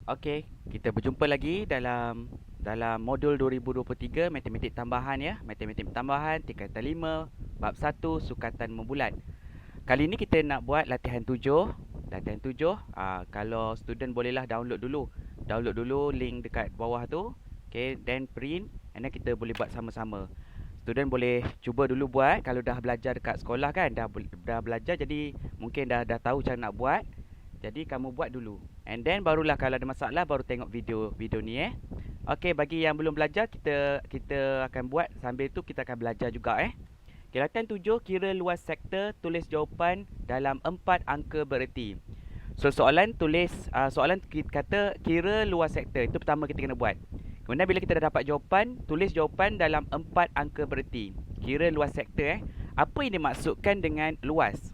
Okey, kita berjumpa lagi dalam modul 2023 matematik tambahan ya. Matematik tambahan tingkatan 5 bab 1 sukatan membulat. Kali ni kita nak buat latihan 7. Latihan 7, kalau student bolehlah download dulu. Download dulu link dekat bawah tu. Okey, then print and then kita boleh buat sama-sama. Student boleh cuba dulu buat kalau dah belajar dekat sekolah kan, dah belajar jadi mungkin dah tahu cara nak buat. Jadi kamu buat dulu. And then barulah kalau ada masalah baru tengok video ni Okey, bagi yang belum belajar kita akan buat sambil tu kita akan belajar juga Okay, latihan 7 kira luas sektor, tulis jawapan dalam 4 angka bererti. So soalan kata kira luas sektor. Itu pertama kita kena buat. Kemudian bila kita dah dapat jawapan, tulis jawapan dalam 4 angka bererti. Kira luas sektor Apa yang dimaksudkan dengan luas?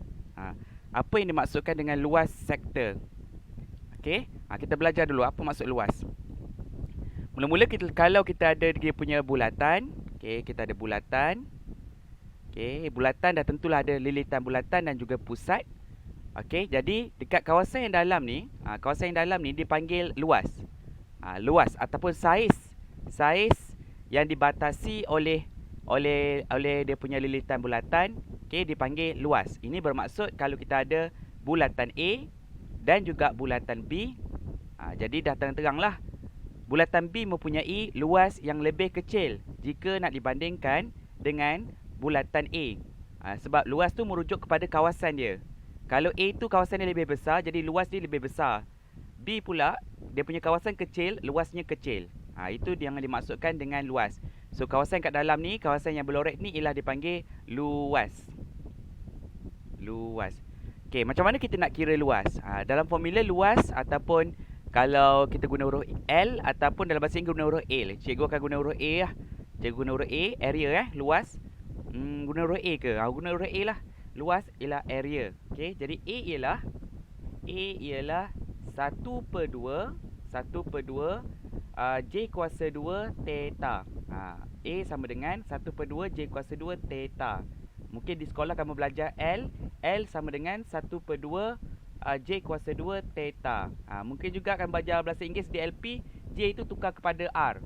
Apa yang dimaksudkan dengan luas sektor? Okey, kita belajar dulu apa maksud luas. Mula-mula kalau kita ada dia punya bulatan, okey, kita ada bulatan. Okey, bulatan dah tentulah ada lilitan bulatan dan juga pusat. Okey, jadi dekat kawasan yang dalam ni, dipanggil luas. Luas ataupun saiz yang dibatasi oleh dia punya lilitan bulatan, okey, dipanggil luas. Ini bermaksud kalau kita ada bulatan A dan juga bulatan B, jadi dah terang-teranglah bulatan B mempunyai luas yang lebih kecil jika nak dibandingkan dengan bulatan A. Sebab luas tu merujuk kepada kawasan dia. Kalau A tu kawasan dia lebih besar, jadi luas dia lebih besar. B pula dia punya kawasan kecil, luasnya kecil. Itu yang dimaksudkan dengan luas. So kawasan kat dalam ni, kawasan yang berlorek ni ialah dipanggil luas. Luas. Okey, macam mana kita nak kira luas? Dalam formula luas ataupun kalau kita guna huruf L ataupun dalam bahasa Inggeris guna huruf A. Cikgu akan guna huruf A lah. Cikgu guna huruf A, area luas. Guna huruf A ke? Guna huruf A lah. Luas ialah area. Okey, jadi A ialah 1/2 J kuasa 2 theta. A sama dengan 1/2 J kuasa 2 theta. Mungkin di sekolah kamu belajar L sama dengan 1/2 J kuasa 2 theta. Mungkin juga akan belajar bahasa Inggeris di LP, J itu tukar kepada R.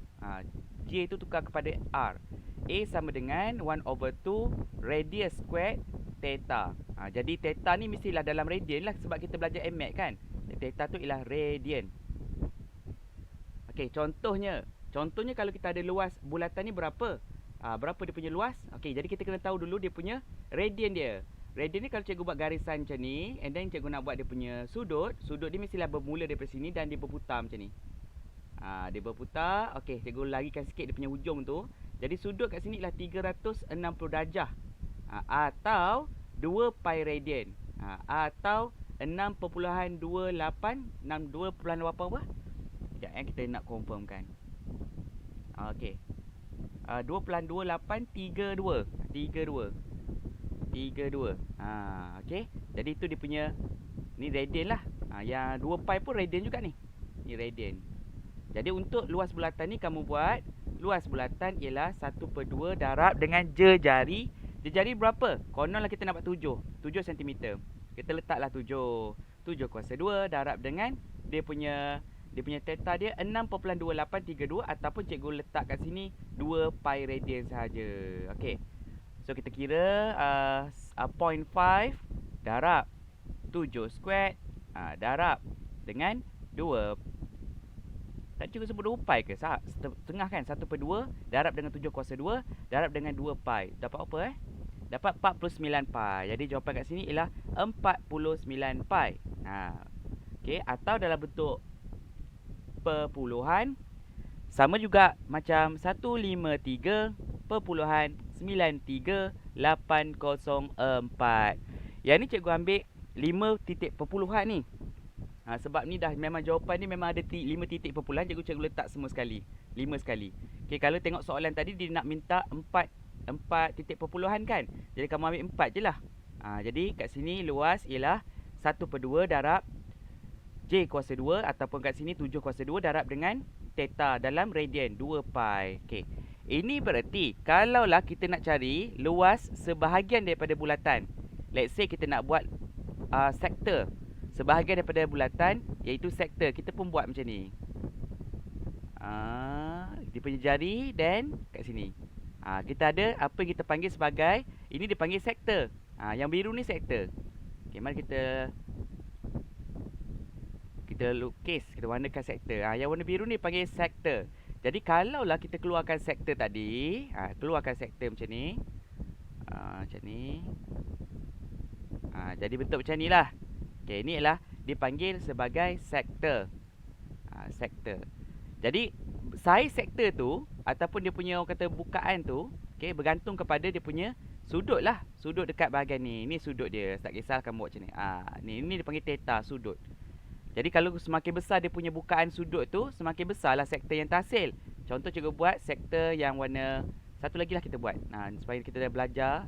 J itu tukar kepada R. A sama dengan 1/2 radius squared theta. Jadi theta ni mestilah dalam radian lah sebab kita belajar MAT kan. Theta tu ialah radian. Okey, contohnya kalau kita ada luas bulatan ni berapa? Berapa dia punya luas? Okey, jadi kita kena tahu dulu dia punya radian dia. Radian ni kalau cikgu buat garisan macam ni, and then cikgu nak buat dia punya sudut dia mestilah bermula daripada sini dan dia berputar macam ni. Dia berputar. Okey, cikgu larikan sikit dia punya hujung tu. Jadi sudut kat sini ialah 360 darjah. Atau 2 pi radian. Atau 6.28 apa? Sekejap kita nak confirmkan. Okey. 2.2832. 32. Okey. Jadi itu dia punya ni radian lah. Yang 2 pi pun radian juga ni. Ni radian. Jadi untuk luas bulatan ni kamu buat luas bulatan ialah 1/2 darab dengan jari. Jari berapa? Kononlah kita nak buat 7 cm. Kita letaklah 7 kuasa 2 darab dengan dia punya theta dia 6.2832 ataupun cikgu letak kat sini 2 pi radian sahaja. Okey. So kita kira 0.5 darab 7 squared darab dengan 2. Tak cikgu sebut 2 pi ke? Setengah kan? 1/2 darab dengan 7 kuasa 2 darab dengan 2 pi. Dapat apa Dapat 49 pi. Jadi jawapan kat sini ialah 49 pi. Okey, atau dalam bentuk perpuluhan sama juga macam 153.93804. Yang ni cikgu ambil 5 titik perpuluhan ni. Sebab ni dah memang jawapan ni memang ada 5 titik perpuluhan, cikgu letak semua sekali. 5 sekali. Okey, kalau tengok soalan tadi dia nak minta 4 titik perpuluhan kan. Jadi kamu ambil 4 je lah. Jadi kat sini luas ialah 1/2 darab J kuasa 2 ataupun kat sini 7 kuasa 2 darab dengan theta dalam radian 2 pi. Okey. Ini bererti kalaulah kita nak cari luas sebahagian daripada bulatan. Let's say kita nak buat sektor sebahagian daripada bulatan, iaitu sektor. Kita pun buat macam ni. Dia punya jari dan kat sini. Kita ada apa yang kita panggil sebagai, ini dipanggil sektor. Yang biru ni sektor. Okay, mari kita lukis, kita warnakan sektor. Yang warna biru ni panggil sektor. Jadi kalaulah kita keluarkan sektor tadi, keluarkan sektor macam ni. Macam ni. Jadi bentuk macam ni lah. Okay, ini ialah dipanggil sebagai sektor. Sektor. Jadi saiz sektor tu ataupun dia punya orang kata bukaan tu, okay, bergantung kepada dia punya sudut lah. Sudut dekat bahagian ni. Ni sudut dia. Tak kisah kamu buat macam ni. Ni dipanggil theta, sudut. Jadi kalau semakin besar dia punya bukaan sudut tu, semakin besarlah sektor yang terhasil. Contoh cikgu buat sektor yang warna, satu lagi lah kita buat. Supaya kita dah belajar,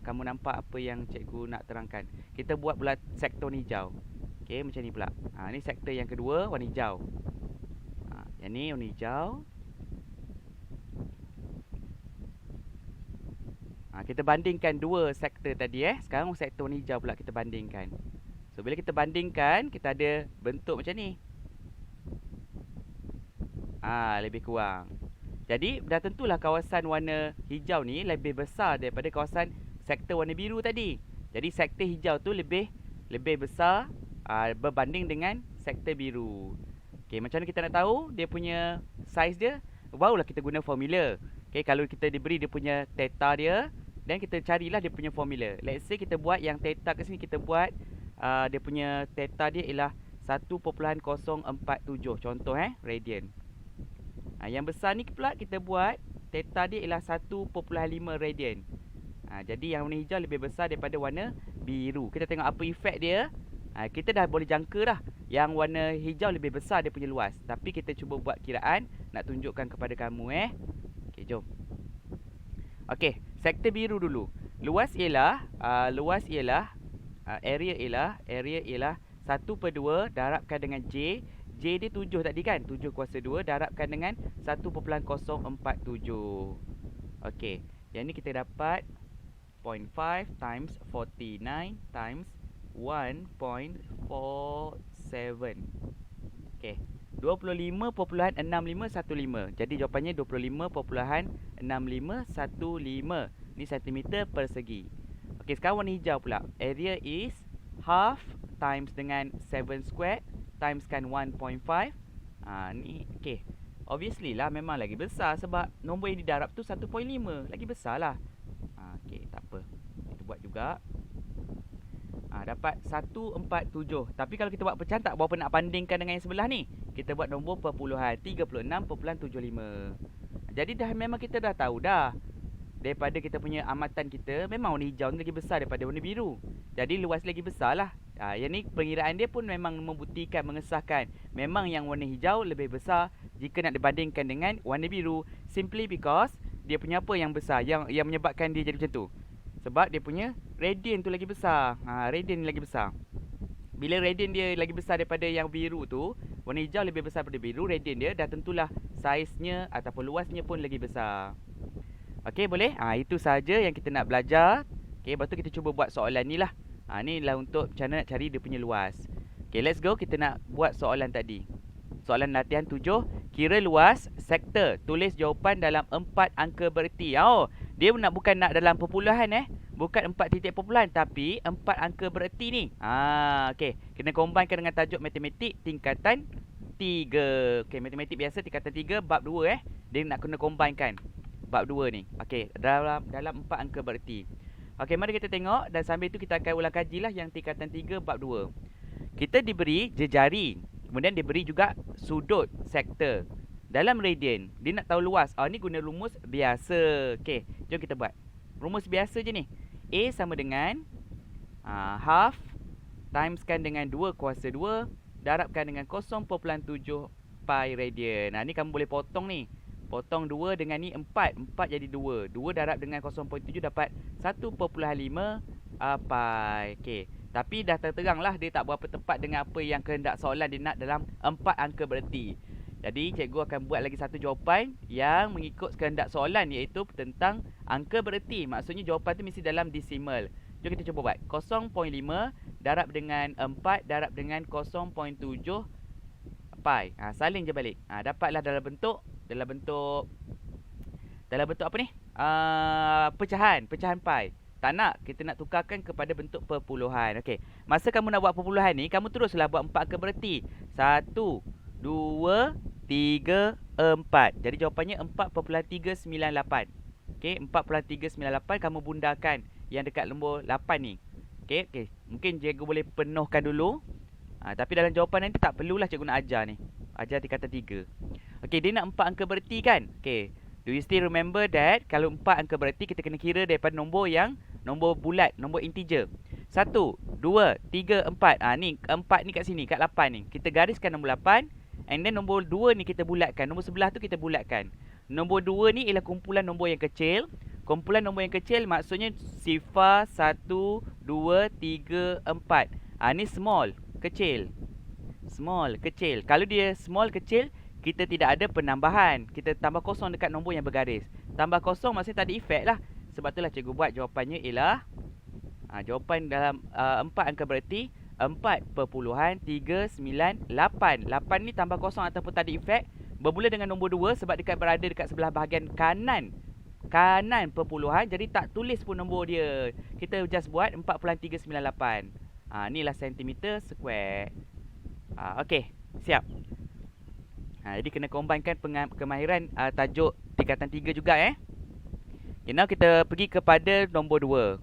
kamu nampak apa yang cikgu nak terangkan. Kita buat pula sektor hijau. Okey, macam ni pula. Ni sektor yang kedua, warna hijau. Yang ni warna hijau. Kita bandingkan dua sektor tadi Sekarang sektor warna hijau pula kita bandingkan. So bila kita bandingkan, kita ada bentuk macam ni. Lebih kurang. Jadi dah tentulah kawasan warna hijau ni lebih besar daripada kawasan sektor warna biru tadi. Jadi sektor hijau tu lebih besar berbanding dengan sektor biru. Okey, macam mana kita nak tahu dia punya saiz dia? Barulah kita guna formula. Okey, kalau kita diberi dia punya theta dia, dan kita carilah dia punya formula. Let's say kita buat yang theta kat sini, kita buat dia punya theta dia ialah 1.047 contoh radian. Yang besar ni pula kita buat theta dia ialah 1.5 radian. Jadi yang warna hijau lebih besar daripada warna biru. Kita tengok apa efek dia. Kita dah boleh jangka dah yang warna hijau lebih besar dia punya luas. Tapi kita cuba buat kiraan nak tunjukkan kepada kamu Okey, jom. Okey, sektor biru dulu. Luas ialah area ialah 1/2 darabkan dengan J. J dia 7 tadi kan? 7 kuasa 2 darabkan dengan 1.047. Okey. Yang ni kita dapat 0.5 times 49 times 1.47. Okey. 25.6515. Jadi jawapannya 25.6515. Ni centimeter persegi. Okey, sekarang warna hijau pula. Area is half times dengan 7 squared timeskan 1.5. Ni okey. Obviously lah memang lagi besar sebab nombor yang didarab tu 1.5. Lagi besar lah. Okey, tak apa. Kita buat juga. Dapat 147. Tapi kalau kita buat pecahan tak berapa nak bandingkan dengan yang sebelah ni. Kita buat nombor perpuluhan 36.75. Jadi dah memang kita dah tahu dah. Daripada kita punya amatan kita, memang warna hijau ni lagi besar daripada warna biru. Jadi luas lagi besar lah. Yang ni pengiraan dia pun memang membuktikan, mengesahkan memang yang warna hijau lebih besar jika nak dibandingkan dengan warna biru. Simply because dia punya apa yang besar, yang menyebabkan dia jadi macam tu. Sebab dia punya radian tu lagi besar. Radian ni lagi besar. Bila radian dia lagi besar daripada yang biru tu, warna hijau lebih besar daripada biru, radian dia dah tentulah saiznya ataupun luasnya pun lagi besar. Okey, boleh? Itu saja yang kita nak belajar. Okey, lepas tu kita cuba buat soalan ni lah. Ni lah untuk macam mana nak cari dia punya luas. Okey, let's go. Kita nak buat soalan tadi. Soalan latihan 7. Kira luas sektor. Tulis jawapan dalam 4 angka bererti. Bukan nak dalam perpuluhan Bukan 4 titik perpuluhan, tapi 4 angka bererti ni. Okey, kena combinekan dengan tajuk matematik tingkatan 3. Okey, matematik biasa tingkatan 3 bab 2 Dia nak kena combinekan bab 2 ni. Okey, dalam 4 angka bererti. Okey, mari kita tengok dan sambil itu kita akan ulang kajilah yang tingkatan 3 bab 2. Kita diberi jejari, kemudian diberi juga sudut sektor dalam radian. Dia nak tahu luas. Ni guna rumus biasa. Okey, jom kita buat. Rumus biasa je ni. A sama dengan half timeskan dengan 2 kuasa 2 darabkan dengan 0.7 pi radian. Ni kamu boleh potong ni. Potong 2 dengan ni 4. 4 jadi 2. 2 darab dengan 0.7 dapat 1.5 pi. Okey. Tapi dah terang lah dia tak berapa tepat dengan apa yang kehendak soalan dia nak dalam 4 angka bererti. Jadi cikgu akan buat lagi satu jawapan yang mengikut kehendak soalan, iaitu tentang angka bererti. Maksudnya jawapan tu mesti dalam desimal. Jom kita cuba buat. 0.5 darab dengan 4 darab dengan 0.7 pi. Salin je balik. Dapatlah dalam bentuk apa ni? Pecahan pi. Tak nak, kita nak tukarkan kepada bentuk perpuluhan. Okey. Masa kamu nak buat perpuluhan ni, kamu teruslah buat 4 angka bererti. 1, 2, 3, 4. Jadi jawapannya 4.398. Okey, 4.398 kamu bundakan yang dekat nombor 8 ni. Okey. Mungkin cikgu boleh penuhkan dulu. Tapi dalam jawapan nanti tak perlulah cikgu nak ajar ni. Ajar tingkatan 3. Okey, dia nak 4 angka bererti kan? Okey. Do you still remember that kalau 4 angka bererti kita kena kira daripada nombor bulat, nombor integer. 1, 2, 3, 4. Ni 4 ni kat sini, kat 8 ni. Kita gariskan nombor 8 and then nombor 2 ni kita bulatkan. Nombor sebelah tu kita bulatkan. Nombor 2 ni ialah kumpulan nombor yang kecil. Kumpulan nombor yang kecil maksudnya sifar 1, 2, 3, 4. Ni small, kecil. Small, kecil. Kalau dia small, kecil, kita tidak ada penambahan. Kita tambah kosong dekat nombor yang bergaris. Tambah kosong maksudnya tak ada efek lah. Sebab itulah cikgu buat jawapannya ialah jawapan dalam 4 angka bererti 4.398. 8 ni tambah kosong ataupun tak ada efek. Bermula dengan nombor 2 sebab berada dekat sebelah bahagian kanan. Kanan perpuluhan. Jadi tak tulis pun nombor dia. Kita just buat 4.398. Inilah sentimeter square. Okey, siap. Jadi kena combinekan kemahiran tajuk tingkatan 3 juga Okay, now kita pergi kepada nombor 2.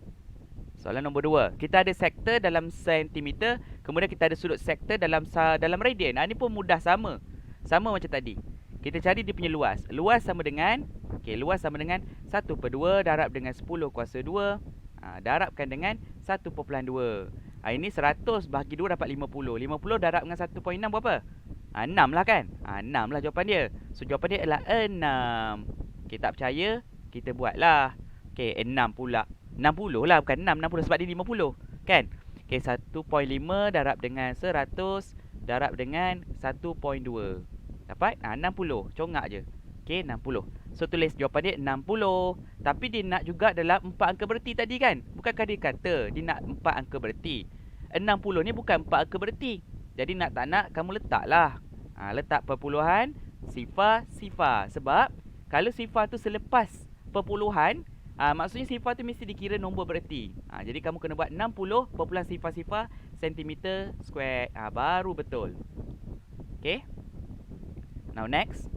Soalan nombor 2. Kita ada sektor dalam sentimeter, kemudian kita ada sudut sektor dalam radian. Ini pun mudah, sama. Sama macam tadi. Kita cari dia punya luas. Luas sama dengan 1/2 darab dengan 10 kuasa 2 darabkan dengan 1.2. Ini 100 bahagi 2 dapat 50. 50 darab dengan 1.6 berapa? 6 lah kan? 6 lah jawapan dia. So jawapan dia adalah 6. Okay, tak percaya? Kita buatlah. Okay, 6 pula. 60 lah, bukan 6. 60 sebab dia 50. Kan? Okay, 1.5 darab dengan 100 darab dengan 1.2. Dapat? 60. Congak je. Okay, 60. So tulis jawapan dia 60. Tapi dia nak juga dalam 4 angka bererti tadi kan? Bukankah dia kata dia nak 4 angka bererti? 60 ni bukan 4 angka bererti. Jadi nak tak nak kamu letaklah. Letak perpuluhan sifar. Sebab kalau sifar tu selepas perpuluhan, maksudnya sifar tu mesti dikira nombor bererti. Jadi kamu kena buat 60 perpuluhan sifar sentimeter square. Baru betul. Okay. Now next.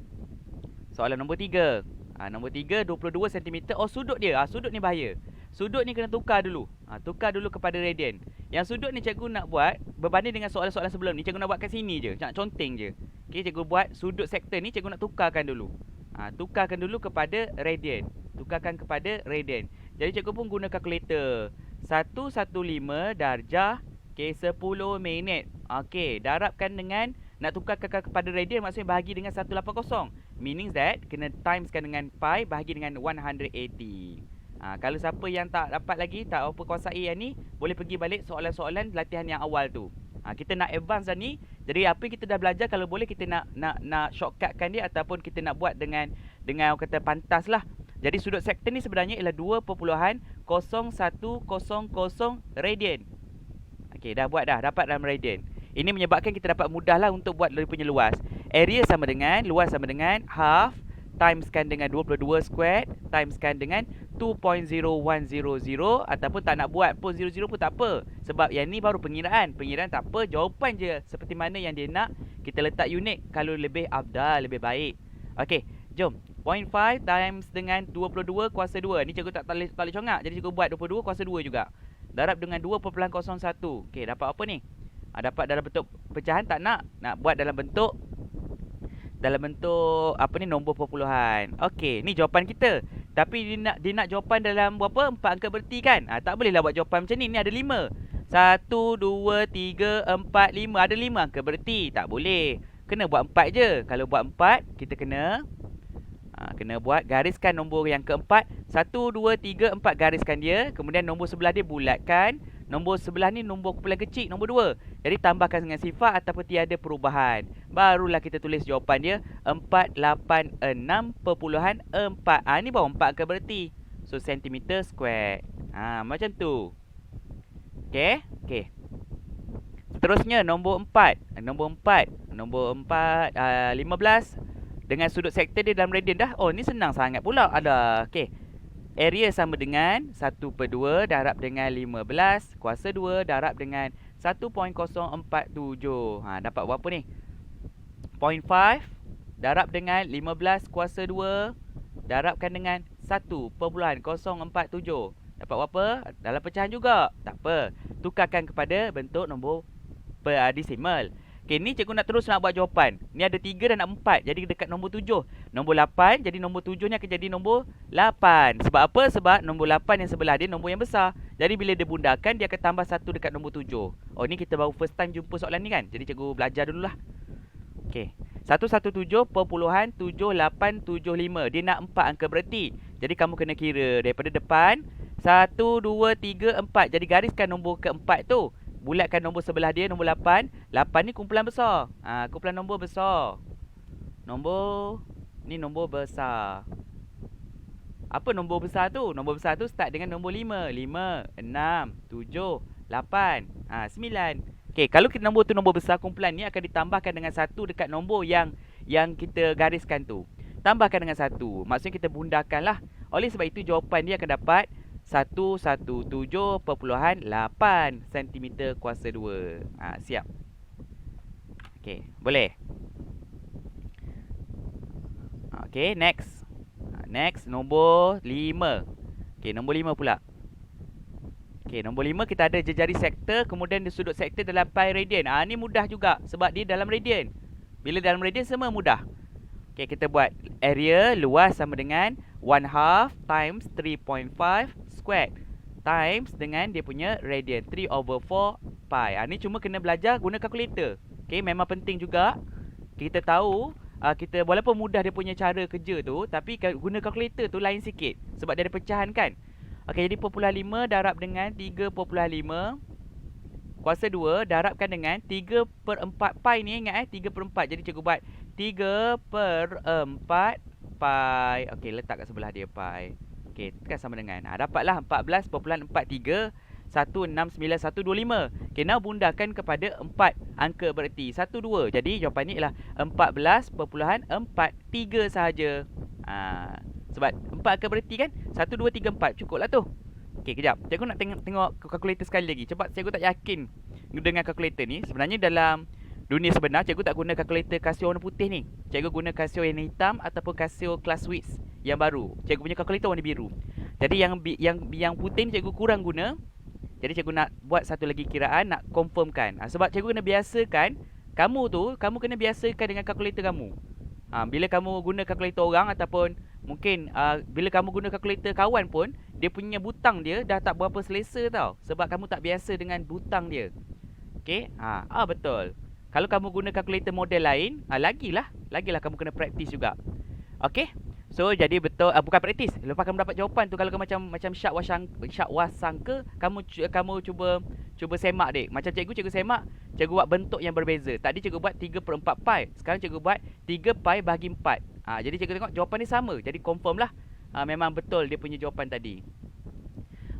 Soalan nombor 3. Nombor 3, 22 cm. Oh, sudut dia. Sudut ni bahaya. Sudut ni kena tukar dulu. Tukar dulu kepada radian. Yang sudut ni cikgu nak buat berbanding dengan soalan-soalan sebelum ni. Cikgu nak buat kat sini je. Nak conteng je. Okay, cikgu buat sudut sektor ni cikgu nak tukarkan dulu. Tukarkan dulu kepada radian. Tukarkan kepada radian. Jadi cikgu pun guna kalkulator. 115 darjah. Okay, 10 minit. Okay, darabkan dengan nak tukarkan kepada radian maksudnya bahagi dengan 180. Meaning that kena timeskan dengan pi bahagi dengan 180. Kalau siapa yang tak dapat lagi, tak apa kuasai yang ni, boleh pergi balik soalan-soalan latihan yang awal tu. Kita nak advance dah ni. Jadi apa yang kita dah belajar, kalau boleh kita nak shortcutkan dia ataupun kita nak buat dengan orang kata pantas lah. Jadi sudut sektor ni sebenarnya ialah 2.0100 radian. Okey, dah buat dah, dapat dalam radian. Ini menyebabkan kita dapat mudahlah untuk buat dia punya luas. Area sama dengan, luas sama dengan half timeskan dengan 22 squared timeskan dengan 2.0100 ataupun tak nak buat pun 00 pun tak apa. Sebab yang ni baru pengiraan. Pengiraan tak apa, jawapan je seperti mana yang dia nak. Kita letak unit kalau lebih afdal, lebih baik. Okey, jom. 0.5 times dengan 22 kuasa 2. Ni cikgu tak boleh congak. Jadi cikgu buat 22 kuasa 2 juga. Darab dengan 2.01. Okey, dapat apa ni? Dapat dalam bentuk pecahan tak nak. Nak buat dalam bentuk apa ni, nombor perpuluhan. Okey, ni jawapan kita. Tapi dia nak jawapan dalam berapa? 4 angka bererti kan? Tak bolehlah buat jawapan macam ni. Ni ada 5. 1 2 3 4 5. Ada 5 angka bererti. Tak boleh. Kena buat 4 je. Kalau buat 4, kita kena buat gariskan nombor yang keempat. 1 2 3 4 gariskan dia. Kemudian nombor sebelah dia bulatkan. Nombor sebelah ni nombor kumpulan kecil, nombor 2. Jadi tambahkan dengan sifar ataupun tiada perubahan. Barulah kita tulis jawapan dia 486.4. Ni baru 4 angka bererti. So, centimeter square. Macam tu. Okey. Okey. Seterusnya nombor 4. Nombor 4. Nombor 4 15 dengan sudut sektor dia dalam radian dah. Oh, ni senang sangat pula. Ada. Okey. Area sama dengan 1/2 darab dengan 15 kuasa 2 darab dengan 1.047. Dapat berapa ni? 0.5 darab dengan 15 kuasa 2 darabkan dengan 1.047. Dapat berapa? Dalam pecahan juga. Tak apa. Tukarkan kepada bentuk nombor desimal. Okey, ni cikgu nak terus nak buat jawapan. Ni ada 3 dan nak 4. Jadi dekat nombor 7. Nombor 8. Jadi nombor 7 ni akan jadi nombor 8. Sebab apa? Sebab nombor 8 yang sebelah dia nombor yang besar. Jadi bila dia bundarkan, dia akan tambah 1 dekat nombor 7. Oh, ni kita baru first time jumpa soalan ni kan. Jadi cikgu belajar dululah. Okey. 117.7875. Dia nak 4 angka berarti. Jadi kamu kena kira daripada depan. 1, 2, 3, 4. Jadi gariskan nombor keempat tu. Bulatkan nombor sebelah dia, nombor 8. 8 ni kumpulan besar. Kumpulan nombor besar. Ni nombor besar. Apa nombor besar tu? Nombor besar tu start dengan nombor 5. 5, 6, 7, 8, 9. Okey, kalau kita nombor tu nombor besar, kumpulan ni akan ditambahkan dengan 1 dekat nombor yang kita gariskan tu. Tambahkan dengan 1. Maksudnya kita bundarkan lah. Oleh sebab itu jawapan dia akan dapat 117.8 cm kuasa 2. Siap. Okey, boleh. Okey, next. Next, nombor 5. Okey, nombor 5 pula. Okey, nombor 5 kita ada jejari sektor, kemudian di sudut sektor dalam pi radian. Ni mudah juga sebab dia dalam radian. Bila dalam radian semua mudah. Okey, kita buat area luas sama dengan 1/2 times 3.5 squared times dengan dia punya radian 3/4 pi. Ni cuma kena belajar guna kalkulator. Okey, memang penting juga kita tahu kita walaupun mudah dia punya cara kerja tu, tapi guna kalkulator tu lain sikit sebab dia ada pecahan kan. Okey, jadi 0.5 darab dengan 3.5 kuasa 2 darabkan dengan 3/4 pi ni, ingat 3/4. Jadi cikgu buat 3/4 pi. Okey, letak kat sebelah dia pi. Okey, tekan sama dengan. Dapatlah 14.43 169.125. Okey, now bundarkan kepada 4 angka bererti 1, 2. Jadi jawapan ni ialah 14.43 sahaja. Sebab 4 angka bererti kan? 1, 2, 3, 4. Cukuplah tu. Okey, kejap. Cikgu nak tengok kalkulator sekali lagi. Sebab cikgu tak yakin dengan kalkulator ni. Sebenarnya dalam dunia sebenar, cikgu tak guna kalkulator Casio warna putih ni. Cikgu guna Casio yang hitam ataupun Casio Classwitz yang baru. Cikgu punya kalkulator warna biru. Jadi yang putih ni cikgu kurang guna. Jadi cikgu nak buat satu lagi kiraan, nak confirmkan. Sebab cikgu kena biasakan, kamu kena biasakan dengan kalkulator kamu. Bila kamu guna kalkulator orang ataupun mungkin bila kamu guna kalkulator kawan pun, dia punya butang dia dah tak berapa selesa tau. Sebab kamu tak biasa dengan butang dia. Okey? Betul. Kalau kamu guna kalkulator model lain, lagilah kamu kena praktis juga. Okey? So jadi betul, bukan praktis. Lepas kamu dapat jawapan tu, kalau kamu macam syak wasangka, kamu cuba semak dek. Macam cikgu semak, cikgu buat bentuk yang berbeza. Tadi cikgu buat 3/4 pi. Sekarang cikgu buat 3 pi bahagi 4. Jadi cikgu tengok jawapan ni sama. Jadi confirm lah. Memang betul dia punya jawapan tadi.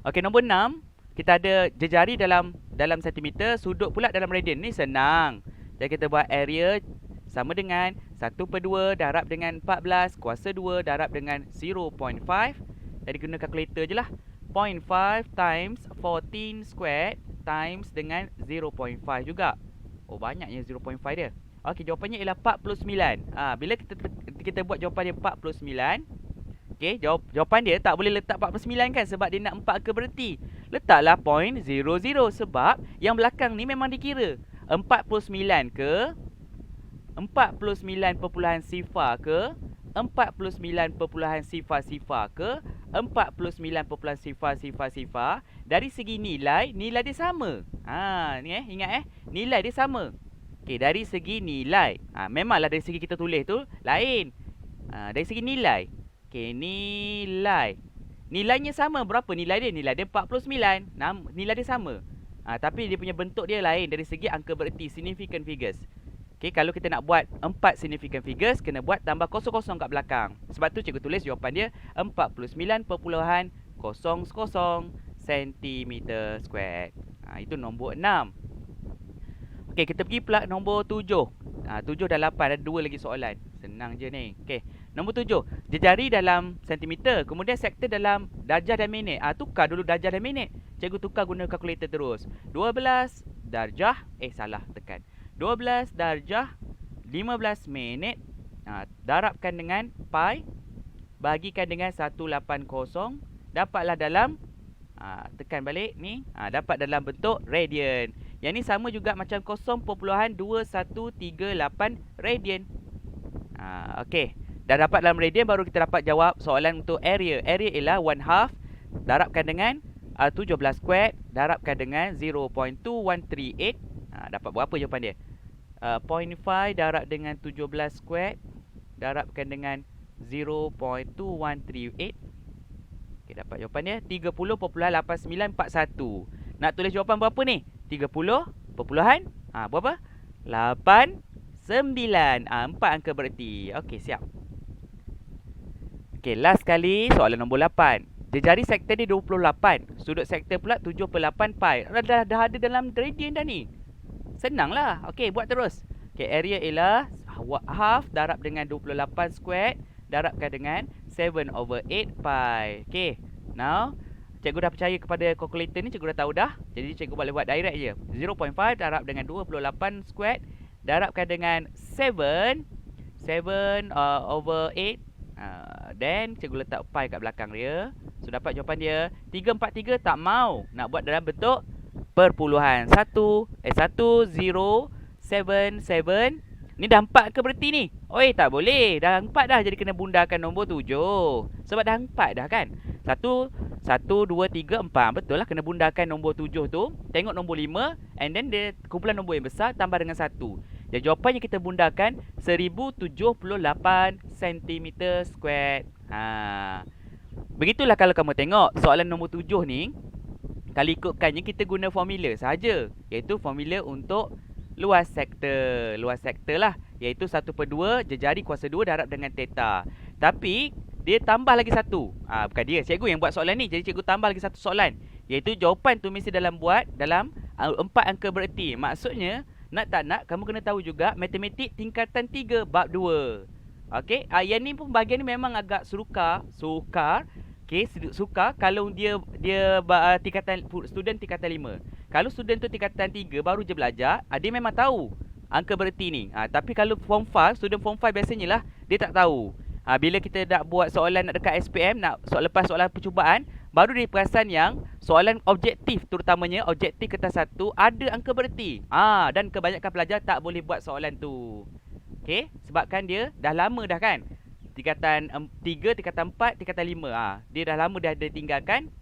Okey, nombor 6. Kita ada jejari dalam sentimeter, sudut pula dalam radian. Ni senang. Jadi kita buat area sama dengan 1/2 darab dengan 14 kuasa 2 darab dengan 0.5. Jadi guna kalkulator je lah. 0.5 times 14 squared times dengan 0.5 juga. Oh, banyaknya 0.5 dia. Okey, jawapannya ialah 49. Bila kita buat jawapan dia 49. Okey, jawapan dia tak boleh letak 49 kan, sebab dia nak 4 angka bererti. Letaklah 0.00 sebab yang belakang ni memang dikira. 49 ke 49.0 ke 49.000 ke 49.000 dari segi nilai dia sama. Ni ingat nilai dia sama. Okey, dari segi nilai. Memanglah dari segi kita tulis tu lain. Dari segi nilai. Okey, nilainya sama. Berapa nilai dia? Nilai dia 49. Nilai dia sama. Tapi dia punya bentuk dia lain dari segi angka bererti, significant figures. Okey, kalau kita nak buat 4 significant figures, kena buat tambah kosong-kosong kat belakang. Sebab tu cikgu tulis jawapan dia 49.00 cm². Itu nombor 6. Okey, kita pergi pula nombor 7. 7 dan 8 ada 2 lagi soalan. Senang je ni. Okey, nombor 7. Jejari dalam sentimeter, kemudian sektor dalam darjah dan minit. Tukar dulu darjah dan minit. Cikgu tukar guna kalkulator terus. 12 darjah, salah tekan. 12 darjah 15 minit. Darabkan dengan pi, bagikan dengan 180. Dapatlah dalam tekan balik ni, dapat dalam bentuk radian. Yang ni sama juga macam 0.2138 radian. Okey. Dah dapat dalam radian, baru kita dapat jawab soalan untuk area. Area ialah 1/2 darabkan dengan 17 square darabkan dengan 0.2138. Dapat berapa jawapan dia? 0.5 darab dengan 17 square darabkan dengan 0.2138. Okey, dapat jawapan dia 30.8941. Nak tulis jawapan berapa ni? 30 perpuluhan berapa? 89. 4 angka bererti. Okey, siap. Okey, last kali soalan nombor 8. Jejari sektor dia 28. Sudut sektor pula 7/8 pi. Dah ada dalam radian dah ni. Senanglah. Okey, buat terus. Okey, area ialah half darab dengan 28 square darabkan dengan 7/8 pi. Okey. Now, cikgu dah percaya kepada kalkulator ni, cikgu dah tahu dah. Jadi cikgu boleh buat direct je. 0.5 darab dengan 28 square darabkan dengan 7/8. Then cikgu letak pi kat belakang dia. So dapat jawapan dia 343. Tak mau nak buat dalam bentuk perpuluhan. 1077. Ni dah 4 ke berarti ni? Oi, tak boleh. Dah 4 dah, jadi kena bundakan nombor 7. Sebab dah 4 dah kan? 1, 2, 3, 4. Betul lah, kena bundakan nombor 7 tu. Tengok nombor 5. And then dia kumpulan nombor yang besar tambah dengan 1. Jadi jawapan yang kita bundakan 1078 cm square. Begitulah kalau kamu tengok soalan nombor 7 ni. Kalau ikutkannya kita guna formula sahaja, iaitu formula untuk luas sektor. Luas sektor lah, iaitu 1/2 jejari kuasa 2 darab dengan theta. Tapi dia tambah lagi satu. Bukan dia, cikgu yang buat soalan ni. Jadi cikgu tambah lagi satu soalan, iaitu jawapan tu mesti dalam 4 angka bererti. Maksudnya nak tak nak kamu kena tahu juga matematik tingkatan 3 bab 2. Okey, yang ni pun bahagian ni memang agak sukar. Okey, sukar kalau dia tingkatan student tingkatan 5. Kalau student tu tingkatan 3 baru je belajar, dia memang tahu angka bererti ni. Tapi kalau form 5, student form 5 biasanya lah dia tak tahu. Bila kita nak buat soalan nak dekat SPM, lepas soalan percubaan, baru dia perasan yang soalan objektif, terutamanya objektif kertas 1 ada angka bererti. Dan kebanyakan pelajar tak boleh buat soalan tu. Okey, sebabkan dia dah lama dah kan. Tingkatan 3, tingkatan 4, tingkatan 5. Dia dah lama dah tinggalkan.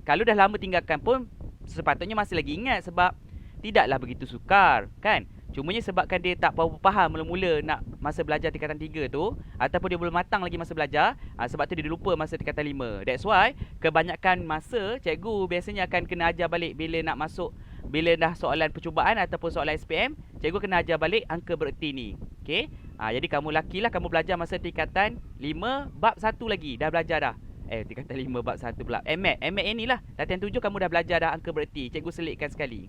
Kalau dah lama tinggalkan pun sepatutnya masih lagi ingat, sebab tidaklah begitu sukar kan. Cumanya sebabkan dia tak faham mula-mula nak masa belajar tingkatan 3 tu, ataupun dia belum matang lagi masa belajar, sebab tu dia lupa masa tingkatan 5. That's why kebanyakan masa cikgu biasanya akan kena ajar balik bila nak masuk, bila dah soalan percubaan ataupun soalan SPM, cikgu kena ajar balik angka bererti ni. Okey. Jadi kamu lakilah kamu belajar masa tingkatan 5 bab 1 lagi dah belajar dah. Tingkatan 5 bab 1 pula. MAT ni lah. Latihan 7 kamu dah belajar dah angka bererti. Cikgu selitkan sekali.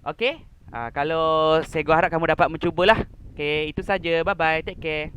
Okey. Kalau cikgu harap kamu dapat mencubalah. Okey, itu saja. Bye bye. Take care.